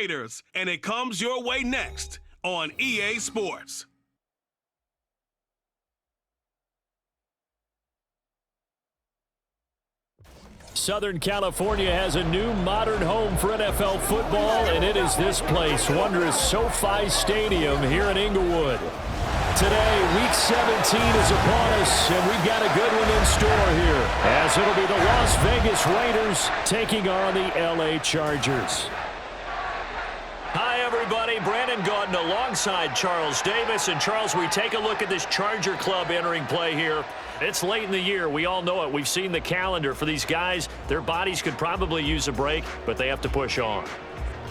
Raiders, and it comes your way next on EA Sports. Southern California has a new modern home for NFL football, and it is this place, wondrous SoFi Stadium here in Inglewood. Today, Week 17 is upon us, and we've got a good one in store here, as it'll be the Las Vegas Raiders taking on the LA Chargers. Hi, everybody. Brandon Gaudin alongside Charles Davis. And, Charles, we take a look at this Charger club entering play here. It's late in the year. We all know it. We've seen the calendar for these guys. Their bodies could probably use a break, but they have to push on.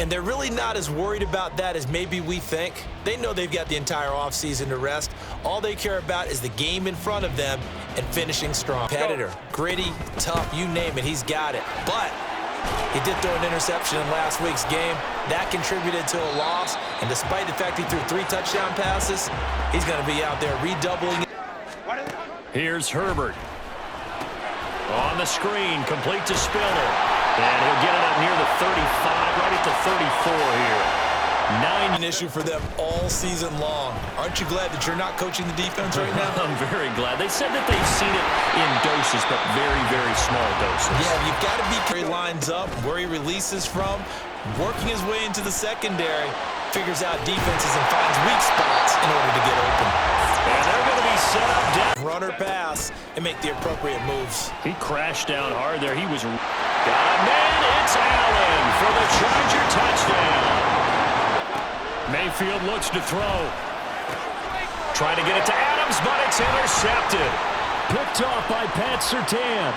And they're really not as worried about that as maybe we think. They know they've got the entire offseason to rest. All they care about is the game in front of them and finishing strong. Competitor, gritty, tough, you name it, he's got it. But he did throw an interception in last week's game. That contributed to a loss. And despite the fact he threw 3 touchdown passes, he's going to be out there redoubling. Here's Herbert. On the screen, complete to Spiller. And he'll get it up near the 35, right at the 34 here. 9. An issue for them all season long. Aren't you glad that you're not coaching the defense right now? I'm very glad. They said that they've seen it in doses, but very, very small doses. Yeah, you've got to be where he lines up, where he releases from, working his way into the secondary, figures out defenses and finds weak spots in order to get open. And they're going to be set up down. Run or pass and make the appropriate moves. He crashed down hard there. He was got a man. It's Allen for the Charger touchdown. Mayfield looks to throw. Trying to get it to Adams, but it's intercepted. Picked off by Pat Surtain.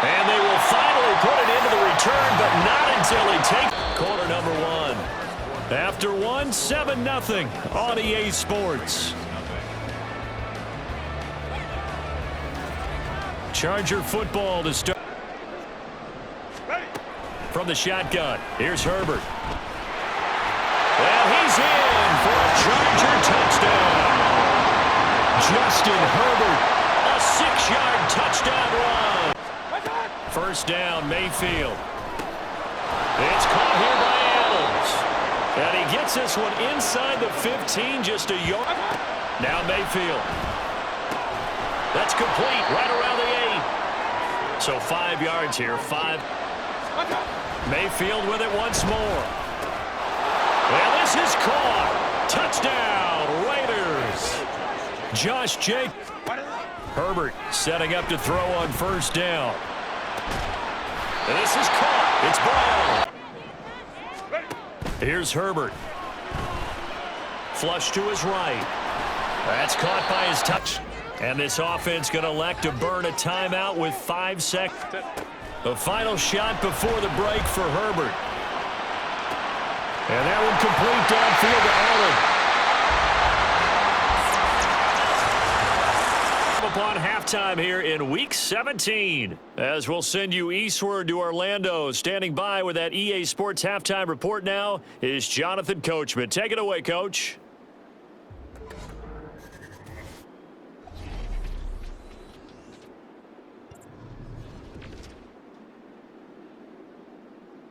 And they will finally put it into the return, but not until he takes quarter number 1. After 1, 7-0 on EA Sports. Charger football to start. From the shotgun, here's Herbert. Well, he's in for a Charger touchdown. Justin Herbert, a 6-yard touchdown run. First down, Mayfield. It's caught here by Adams. And he gets this one inside the 15, just a yard. Now Mayfield. That's complete, right around the 8. So 5 yards here, 5. Mayfield with it once more. Well, this is caught. Touchdown, Raiders. Josh Jacobs. Herbert setting up to throw on first down. And this is caught. It's Brown. Here's Herbert. Flush to his right. That's caught by his touch. And this offense going to elect to burn a timeout with 5 seconds. The final shot before the break for Herbert. And that one complete downfield to Allen. Upon halftime here in Week 17. As we'll send you eastward to Orlando. Standing by with that EA Sports halftime report now is Jonathan Coachman. Take it away, Coach.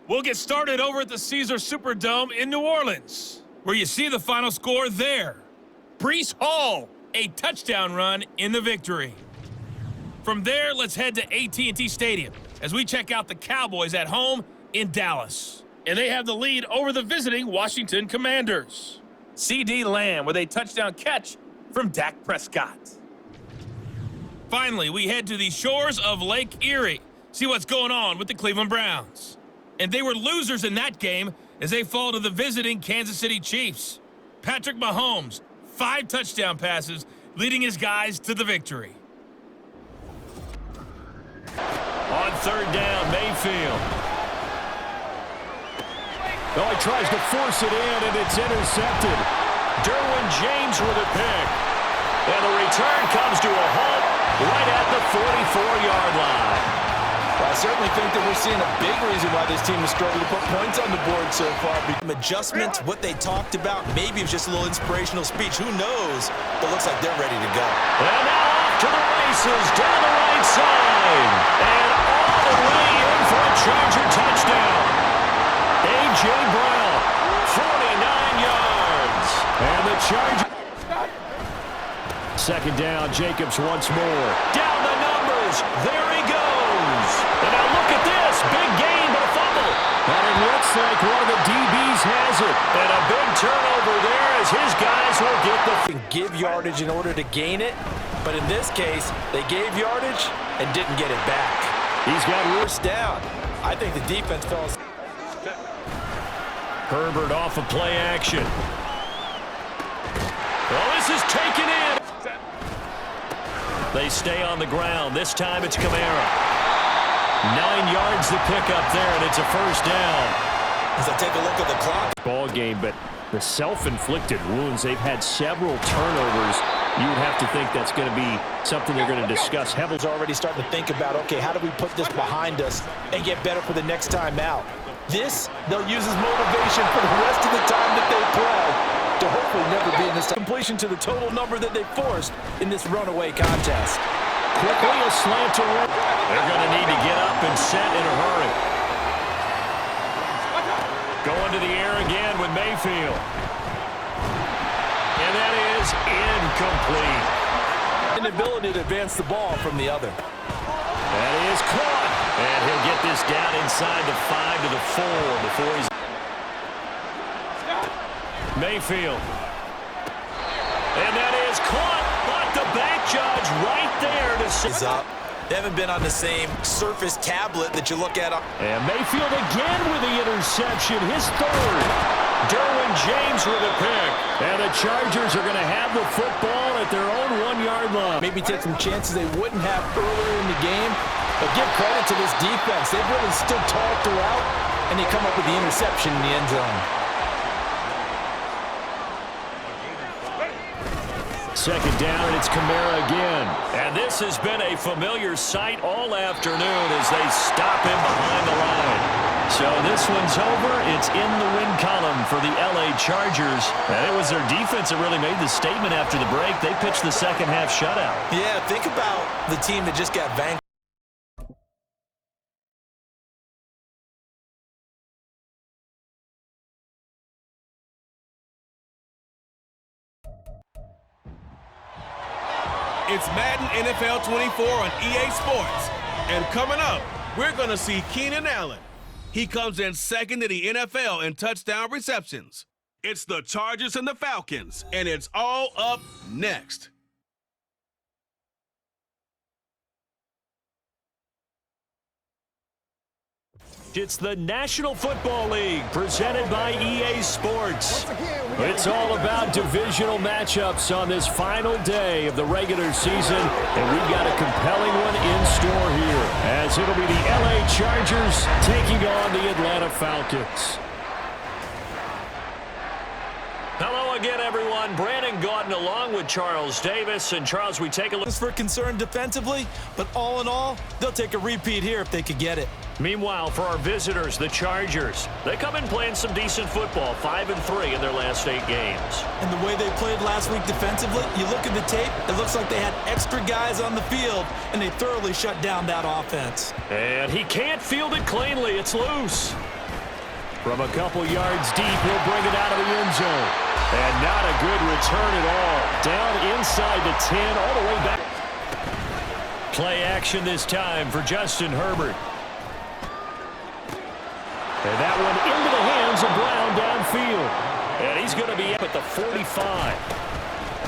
We'll get started over at the Caesars Superdome in New Orleans, where you see the final score there. Breece Hall, a touchdown run in the victory. From there, let's head to AT&T Stadium as we check out the Cowboys at home in Dallas. And they have the lead over the visiting Washington Commanders. CeeDee Lamb with a touchdown catch from Dak Prescott. Finally, we head to the shores of Lake Erie, see what's going on with the Cleveland Browns. And they were losers in that game as they fall to the visiting Kansas City Chiefs. Patrick Mahomes, 5 touchdown passes, leading his guys to the victory. On third down, Mayfield. Oh, he tries to force it in, and it's intercepted. Derwin James with a pick. And the return comes to a halt right at the 44-yard line. Well, I certainly think that we're seeing a big reason why this team has struggled to put points on the board so far. Adjustments, what they talked about, maybe it was just a little inspirational speech. Who knows? But it looks like they're ready to go. And now off to the races down the right side. And all the way in for a Charger touchdown. A.J. Brown Second down, Jacobs once more. Down the numbers. There he goes. And now look at this. Big gain, but a fumble. And it looks like one of the DBs has it. And a big turnover there as his guys will get the... Give yardage in order to gain it, but in this case, they gave yardage and didn't get it back. He's got first down. I think the defense fell asleep. Herbert off of play action. Well, this is taken in. They stay on the ground. This time it's Kamara. 9 yards to pick up there, and it's a first down. As I take a look at the clock. Ball game, but the self-inflicted wounds, they've had several turnovers. You would have to think that's going to be something they're going to discuss heavily. Already starting to think about, okay, how do we put this behind us and get better for the next time out? This, they'll use as motivation for the rest of the time that they play to hopefully never be in this completion to the total number that they forced in this runaway contest. Quickly a slant to right. They're going to need to get up and set in a hurry. Going to the air again with Mayfield. And that is incomplete. Inability to advance the ball from the other. That is caught. And he'll get this down inside the 5 to the 4 before he's... Mayfield. And that is caught. But the back judge right there to... Is up. They haven't been on the same Surface tablet that you look at. And Mayfield again with the interception. His third. Derwin James with a pick. And the Chargers are going to have the football at their own 1-yard line. Maybe take some chances they wouldn't have earlier in the game. But give credit to this defense. They've really stood tall throughout, and they come up with the interception in the end zone. Second down, and it's Kamara again. And this has been a familiar sight all afternoon as they stop him behind the line. So this one's over. It's in the win column for the LA Chargers. And it was their defense that really made the statement after the break. They pitched the second half shutout. Yeah, think about the team that just got vanquished. It's Madden NFL 24 on EA Sports. And coming up, we're going to see Keenan Allen. He comes in second in the NFL in touchdown receptions. It's the Chargers and the Falcons, and it's all up next. It's the National Football League presented by EA Sports. It's all about divisional matchups on this final day of the regular season, and we've got a compelling one in store here, as it'll be the LA Chargers taking on the Atlanta Falcons. Hello again, everyone. Brandon Gaudin along with Charles Davis. And Charles, we take a look. For concern defensively, but all in all, they'll take a repeat here if they could get it. Meanwhile, for our visitors, the Chargers, they come in playing some decent football, 5-3 in their last 8 games. And the way they played last week defensively, you look at the tape, it looks like they had extra guys on the field, and they thoroughly shut down that offense. And he can't field it cleanly. It's loose. From a couple yards deep, he'll bring it out of the end zone. And not a good return at all. Down inside the 10, all the way back. Play action this time for Justin Herbert. And that one into the hands of Brown downfield. And he's going to be up at the 45.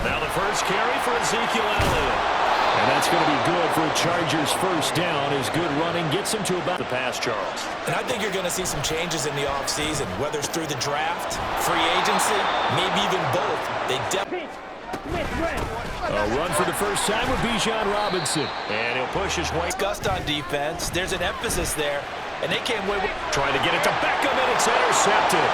Now the first carry for Ezekiel Elliott. And that's going to be good for a Chargers first down. His good running gets him to about the pass, Charles. And I think you're going to see some changes in the offseason, whether it's through the draft, free agency, maybe even both. They definitely... A run for the first time with Bijan Robinson. And he'll push his way. Discussed on defense. There's an emphasis there. And they came away with... Trying to get it to Beckham, and it's intercepted.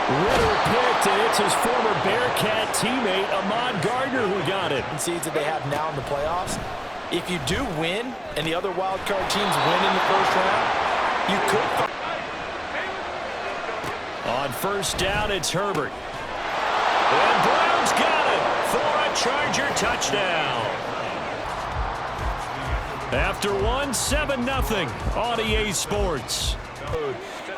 Ritter picked, and it's his former Bearcat teammate, Ahmad Gardner, who got it. Seeds that they have now in the playoffs. If you do win, and the other wild card teams win in the first round, you could... On first down, it's Herbert. And Brown's got it for a Charger touchdown. After one, 7-0 on EA Sports.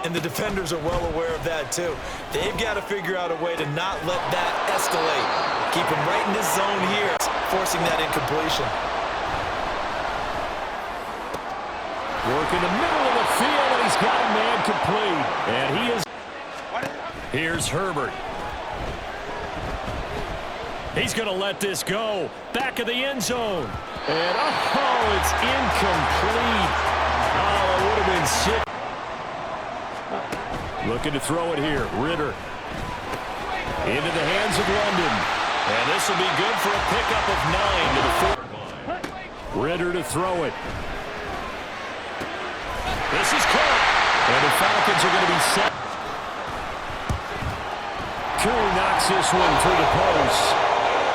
And the defenders are well aware of that, too. They've got to figure out a way to not let that escalate. Keep him right in this zone here, forcing that incompletion. Work in the middle of the field, and he's got a man complete. And he is. Here's Herbert. He's going to let this go. Back of the end zone. And, oh, it's incomplete. Oh, it would have been sick. Looking to throw it here. Ritter. Into the hands of London. And this will be good for a pickup of 9 to the 4. Ritter to throw it. This is caught. And the Falcons are going to be set. Curry knocks this one through the post.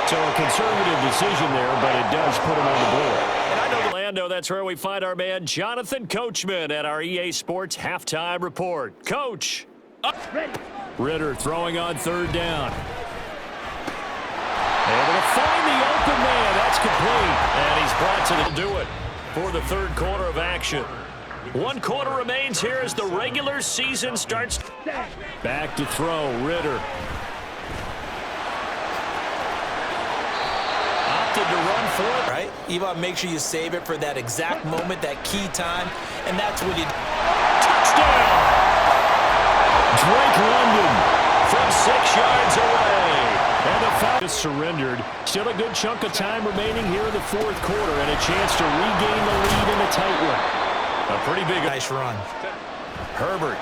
So a conservative decision there, but it does put him on the board. And I know Orlando, that's where we find our man Jonathan Coachman at our EA Sports Halftime Report. Coach. Ritter throwing on third down. Able to find the open man. That's complete. And he's brought to the do it for the third quarter of action. 1 quarter remains here as the regular season starts. Back to throw, Ritter. Opted to run for it. Right? You want to make sure you save it for that exact moment, that key time, and that's what you... Touchdown! Drake London from 6 yards away. And the Falcons surrendered. Still a good chunk of time remaining here in the fourth quarter and a chance to regain the lead in a tight one. A pretty big... Nice run. Herbert.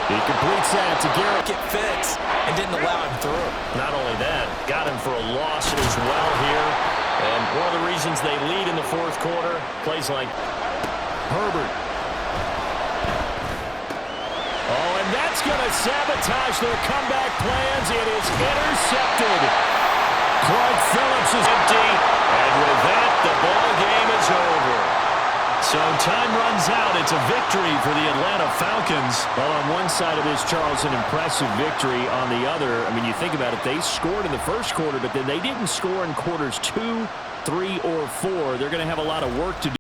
He completes that to Garrett. It fits and didn't allow him through. Not only that, got him for a loss as well here. And one of the reasons they lead in the fourth quarter, plays like Herbert. Oh, and that's going to sabotage their comeback plans. It is intercepted. Clark Phillips is empty. And with that, the ball game is over. So time runs out. It's a victory for the Atlanta Falcons. Well, on one side of this, Charles, an impressive victory. On the other, I mean, you think about it, they scored in the first quarter, but then they didn't score in quarters 2, 3, or 4. They're going to have a lot of work to do.